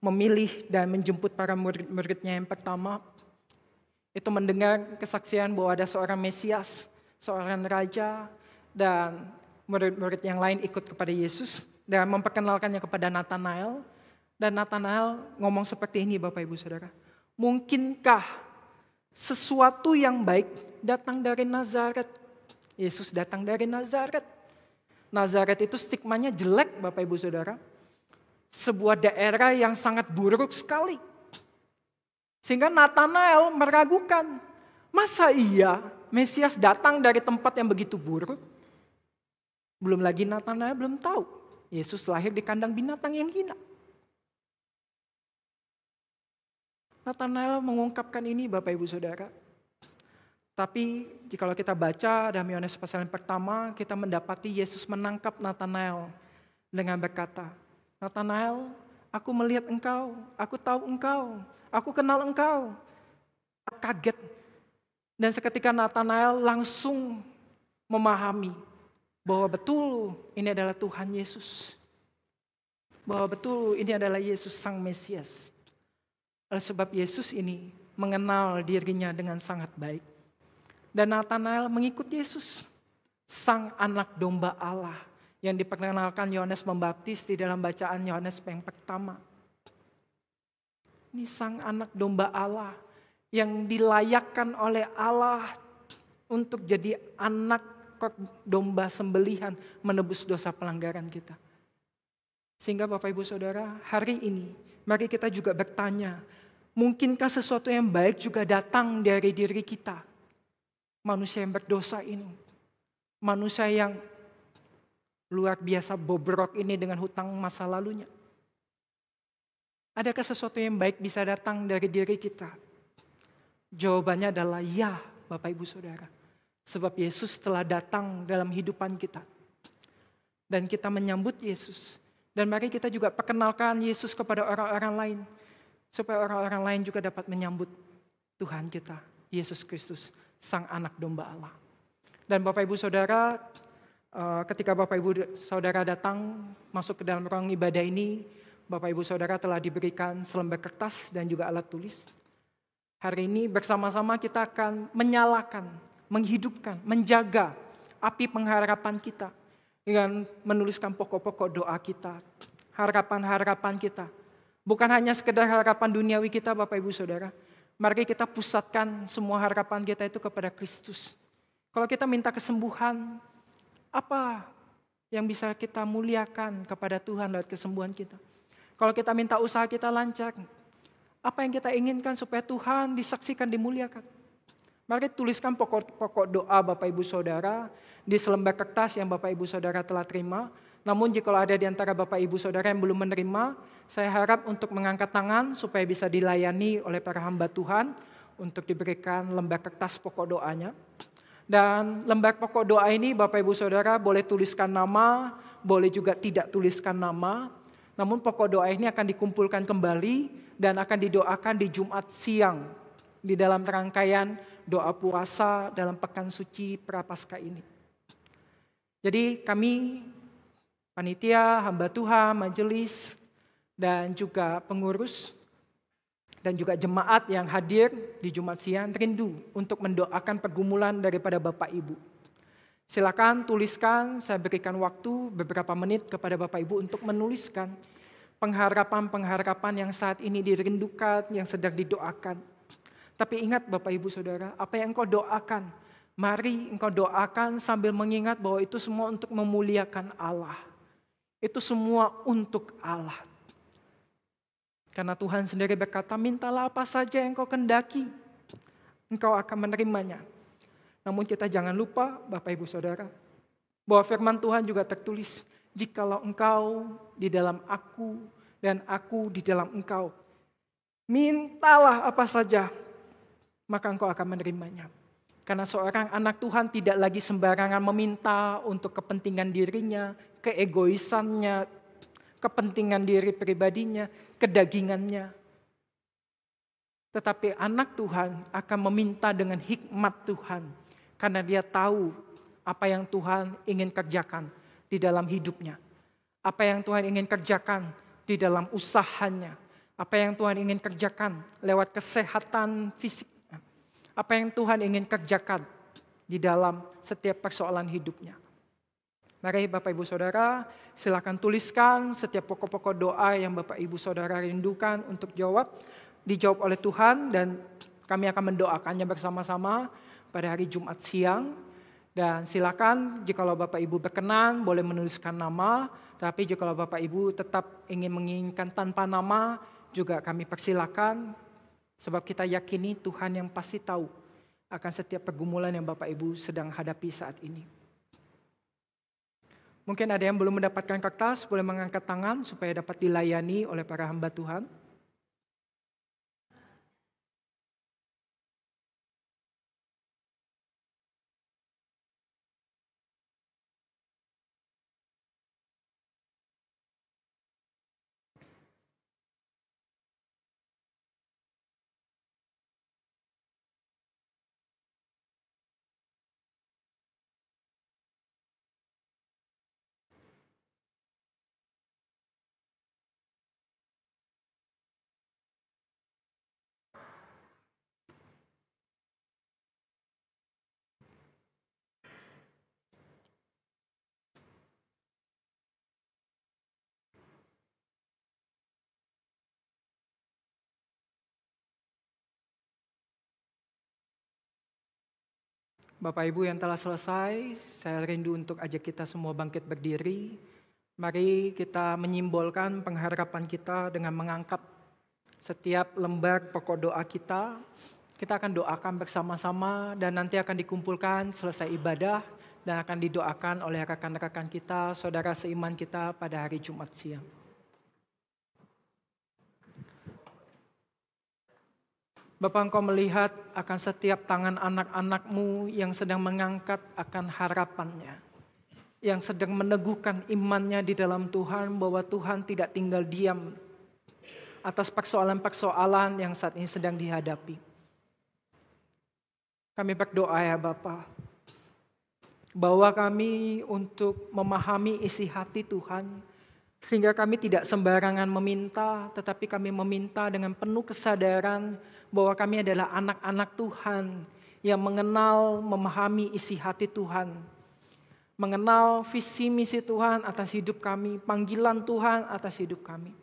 memilih dan menjemput para murid-muridnya yang pertama, itu mendengar kesaksian bahwa ada seorang Mesias, seorang Raja, dan murid-murid yang lain ikut kepada Yesus dan memperkenalkannya kepada Nathanael. Dan Nathanael ngomong seperti ini Bapak Ibu Saudara. Mungkinkah sesuatu yang baik datang dari Nazaret? Yesus datang dari Nazaret. Nazaret itu stigmanya jelek Bapak Ibu Saudara. Sebuah daerah yang sangat buruk sekali. Sehingga Nathanael meragukan. Masa iya Mesias datang dari tempat yang begitu buruk? Belum lagi Nathanael belum tahu. Yesus lahir di kandang binatang yang hina. Nathanael mengungkapkan ini Bapak Ibu Saudara. Tapi jikalau kita baca dalam Yohanes pasal yang pertama, kita mendapati Yesus menangkap Nathanael dengan berkata, Nathanael, aku melihat engkau, aku tahu engkau, aku kenal engkau. Kaget. Dan seketika Nathanael langsung memahami bahwa betul ini adalah Tuhan Yesus. Bahwa betul ini adalah Yesus Sang Mesias. Oleh sebab Yesus ini mengenal dirinya dengan sangat baik. Dan Nathanael mengikut Yesus, Sang Anak Domba Allah yang diperkenalkan Yohanes Pembaptis di dalam bacaan Yohanes yang pertama. Ini Sang Anak Domba Allah yang dilayakkan oleh Allah untuk jadi anak domba sembelihan menebus dosa pelanggaran kita. Sehingga Bapak Ibu Saudara, hari ini mari kita juga bertanya, mungkinkah sesuatu yang baik juga datang dari diri kita? Manusia yang berdosa ini, manusia yang luar biasa bobrok ini dengan hutang masa lalunya. Adakah sesuatu yang baik bisa datang dari diri kita? Jawabannya adalah ya, Bapak Ibu Saudara. Sebab Yesus telah datang dalam hidupan kita. Dan kita menyambut Yesus. Dan mari kita juga perkenalkan Yesus kepada orang-orang lain. Supaya orang-orang lain juga dapat menyambut Tuhan kita, Yesus Kristus, Sang Anak Domba Allah. Dan Bapak Ibu Saudara, ketika Bapak Ibu Saudara datang masuk ke dalam ruang ibadah ini, Bapak Ibu Saudara telah diberikan selembar kertas dan juga alat tulis. Hari ini bersama-sama kita akan menyalakan, menghidupkan, menjaga api pengharapan kita dengan menuliskan pokok-pokok doa kita, harapan-harapan kita. Bukan hanya sekedar harapan duniawi kita Bapak Ibu Saudara. Mari kita pusatkan semua harapan kita itu kepada Kristus. Kalau kita minta kesembuhan, apa yang bisa kita muliakan kepada Tuhan lewat kesembuhan kita? Kalau kita minta usaha kita lancar, apa yang kita inginkan supaya Tuhan disaksikan, dimuliakan? Mari tuliskan pokok-pokok doa Bapak Ibu Saudara di selembar kertas yang Bapak Ibu Saudara telah terima. Namun jika ada di antara Bapak Ibu Saudara yang belum menerima, saya harap untuk mengangkat tangan supaya bisa dilayani oleh para hamba Tuhan untuk diberikan lembar kertas pokok doanya. Dan lembar pokok doa ini Bapak Ibu Saudara boleh tuliskan nama, boleh juga tidak tuliskan nama. Namun pokok doa ini akan dikumpulkan kembali dan akan didoakan di Jumat siang di dalam rangkaian doa puasa dalam pekan suci Prapaskah ini. Jadi kami panitia, hamba Tuhan, majelis, dan juga pengurus, dan juga jemaat yang hadir di Jumat siang rindu untuk mendoakan pergumulan daripada Bapak Ibu. Silakan tuliskan, saya berikan waktu beberapa menit kepada Bapak Ibu untuk menuliskan pengharapan-pengharapan yang saat ini dirindukan, yang sedang didoakan. Tapi ingat Bapak Ibu Saudara, apa yang engkau doakan, mari engkau doakan sambil mengingat bahwa itu semua untuk memuliakan Allah. Itu semua untuk Allah. Karena Tuhan sendiri berkata, mintalah apa saja yang engkau kendaki, engkau akan menerimanya. Namun kita jangan lupa Bapak Ibu Saudara, bahwa firman Tuhan juga tertulis, jikalau engkau di dalam aku dan aku di dalam engkau, mintalah apa saja, maka engkau akan menerimanya. Karena seorang anak Tuhan tidak lagi sembarangan meminta untuk kepentingan dirinya, keegoisannya, kepentingan diri pribadinya, kedagingannya. Tetapi anak Tuhan akan meminta dengan hikmat Tuhan, karena dia tahu apa yang Tuhan ingin kerjakan di dalam hidupnya. Apa yang Tuhan ingin kerjakan di dalam usahanya. Apa yang Tuhan ingin kerjakan lewat kesehatan fisiknya. Apa yang Tuhan ingin kerjakan di dalam setiap persoalan hidupnya. Mari Bapak Ibu Saudara, silakan tuliskan setiap pokok-pokok doa yang Bapak Ibu Saudara rindukan untuk dijawab oleh Tuhan, dan kami akan mendoakannya bersama-sama pada hari Jumat siang. Dan silakan jikalau Bapak Ibu berkenan boleh menuliskan nama, tapi jikalau Bapak Ibu tetap ingin menginginkan tanpa nama juga kami persilakan, sebab kita yakini Tuhan yang pasti tahu akan setiap pergumulan yang Bapak Ibu sedang hadapi saat ini. Mungkin ada yang belum mendapatkan kertas, boleh mengangkat tangan supaya dapat dilayani oleh para hamba Tuhan. Bapak Ibu yang telah selesai, saya rindu untuk ajak kita semua bangkit berdiri. Mari kita menyimbolkan pengharapan kita dengan mengangkat setiap lembar pokok doa kita. Kita akan doakan bersama-sama dan nanti akan dikumpulkan selesai ibadah dan akan didoakan oleh rekan-rekan kita, saudara seiman kita pada hari Jumat siang. Bapak, Engkau melihat akan setiap tangan anak-anak-Mu yang sedang mengangkat akan harapannya, yang sedang meneguhkan imannya di dalam Tuhan bahwa Tuhan tidak tinggal diam atas persoalan-persoalan yang saat ini sedang dihadapi. Kami berdoa ya Bapa, bahwa kami untuk memahami isi hati Tuhan, sehingga kami tidak sembarangan meminta, tetapi kami meminta dengan penuh kesadaran bahwa kami adalah anak-anak Tuhan yang mengenal, memahami isi hati Tuhan. Mengenal visi misi Tuhan atas hidup kami, panggilan Tuhan atas hidup kami.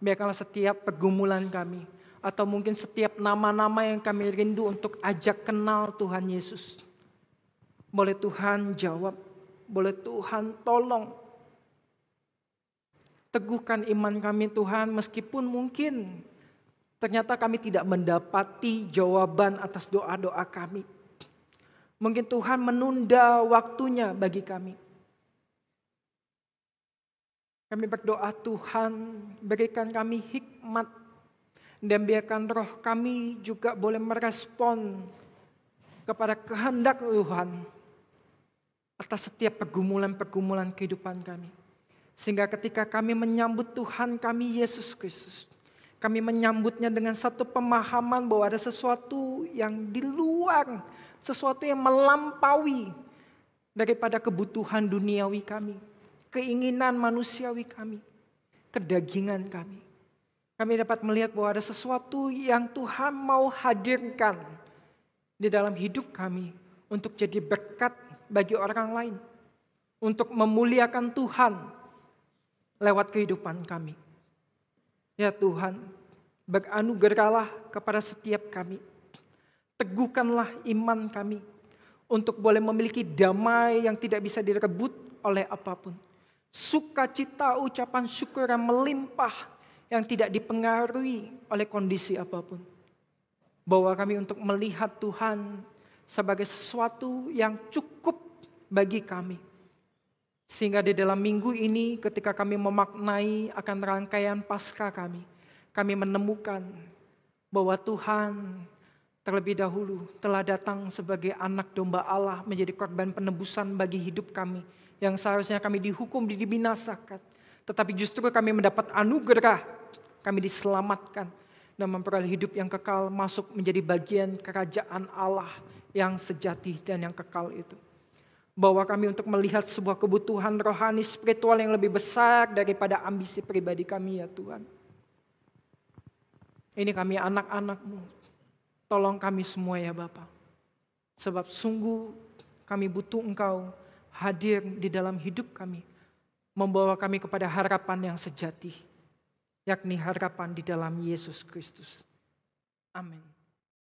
Biarkanlah setiap pergumulan kami, atau mungkin setiap nama-nama yang kami rindu untuk ajak kenal Tuhan Yesus. Boleh Tuhan jawab, boleh Tuhan tolong. Teguhkan iman kami Tuhan, meskipun mungkin ternyata kami tidak mendapati jawaban atas doa-doa kami. Mungkin Tuhan menunda waktunya bagi kami. Kami berdoa Tuhan, berikan kami hikmat dan biarkan roh kami juga boleh merespon kepada kehendak Tuhan atas setiap pergumulan-pergumulan kehidupan kami. Sehingga ketika kami menyambut Tuhan kami Yesus Kristus, kami menyambutnya dengan satu pemahaman bahwa ada sesuatu yang di luar, sesuatu yang melampaui daripada kebutuhan duniawi kami, keinginan manusiawi kami, kedagingan kami. Kami dapat melihat bahwa ada sesuatu yang Tuhan mau hadirkan di dalam hidup kami untuk jadi berkat bagi orang lain, untuk memuliakan Tuhan lewat kehidupan kami. Ya Tuhan, beranugerahlah kepada setiap kami. Teguhkanlah iman kami untuk boleh memiliki damai yang tidak bisa direbut oleh apapun. Sukacita, ucapan syukur yang melimpah yang tidak dipengaruhi oleh kondisi apapun. Bawa kami untuk melihat Tuhan sebagai sesuatu yang cukup bagi kami. Sehingga di dalam minggu ini ketika kami memaknai akan rangkaian Paskah kami menemukan bahwa Tuhan terlebih dahulu telah datang sebagai anak domba Allah menjadi korban penebusan bagi hidup kami. Yang seharusnya kami dihukum, dibinasakan. Tetapi justru kami mendapat anugerah, kami diselamatkan dan memperoleh hidup yang kekal masuk menjadi bagian kerajaan Allah yang sejati dan yang kekal itu. Bawa kami untuk melihat sebuah kebutuhan rohani spiritual yang lebih besar daripada ambisi pribadi kami ya Tuhan. Ini kami anak-anak-Mu. Tolong kami semua ya Bapa. Sebab sungguh kami butuh Engkau hadir di dalam hidup kami. Membawa kami kepada harapan yang sejati. Yakni harapan di dalam Yesus Kristus. Amin.